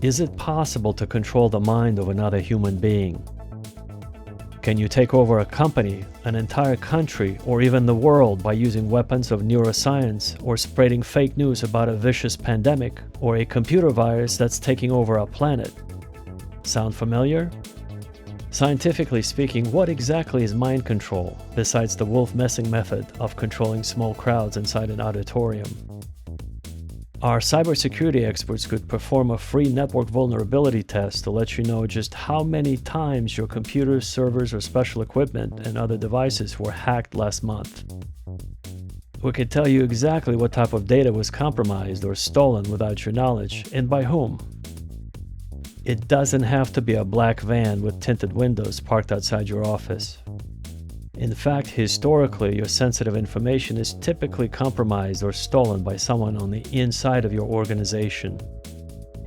Is it possible to control the mind of another human being? Can you take over a company, an entire country, or even the world by using weapons of neuroscience or spreading fake news about a vicious pandemic or a computer virus that's taking over our planet? Sound familiar? Scientifically speaking, what exactly is mind control, besides the wolf-messing method of controlling small crowds inside an auditorium? Our cybersecurity experts could perform a free network vulnerability test to let you know just how many times your computers, servers, or special equipment and other devices were hacked last month. We could tell you exactly what type of data was compromised or stolen without your knowledge, and by whom. It doesn't have to be a black van with tinted windows parked outside your office. In fact, historically, your sensitive information is typically compromised or stolen by someone on the inside of your organization.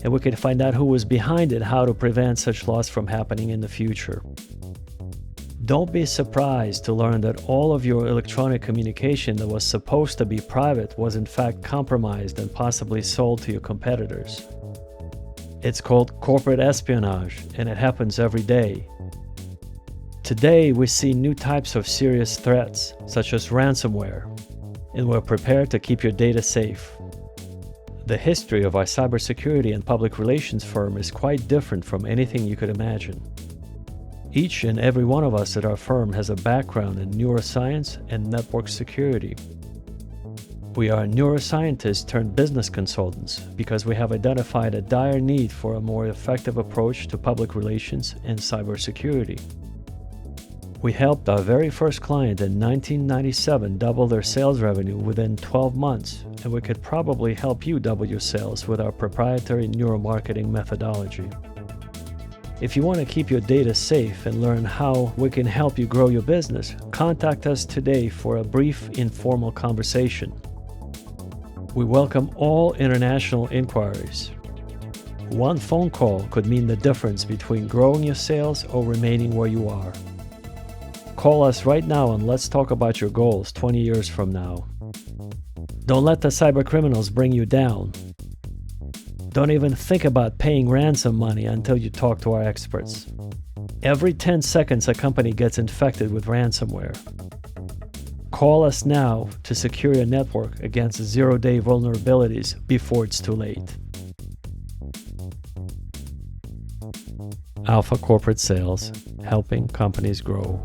And we could find out who was behind it, how to prevent such loss from happening in the future. Don't be surprised to learn that all of your electronic communication that was supposed to be private was in fact compromised and possibly sold to your competitors. It's called corporate espionage, and it happens every day. Today, we see new types of serious threats, such as ransomware, and we're prepared to keep your data safe. The history of our cybersecurity and public relations firm is quite different from anything you could imagine. Each and every one of us at our firm has a background in neuroscience and network security. We are neuroscientists turned business consultants because we have identified a dire need for a more effective approach to public relations and cybersecurity. We helped our very first client in 1997 double their sales revenue within 12 months, and we could probably help you double your sales with our proprietary neuromarketing methodology. If you want to keep your data safe and learn how we can help you grow your business, contact us today for a brief informal conversation. We welcome all international inquiries. One phone call could mean the difference between growing your sales or remaining where you are. Call us right now and let's talk about your goals 20 years from now. Don't let the cybercriminals bring you down. Don't even think about paying ransom money until you talk to our experts. Every 10 seconds, a company gets infected with ransomware. Call us now to secure your network against zero-day vulnerabilities before it's too late. Alpha Corporate Sales, helping companies grow.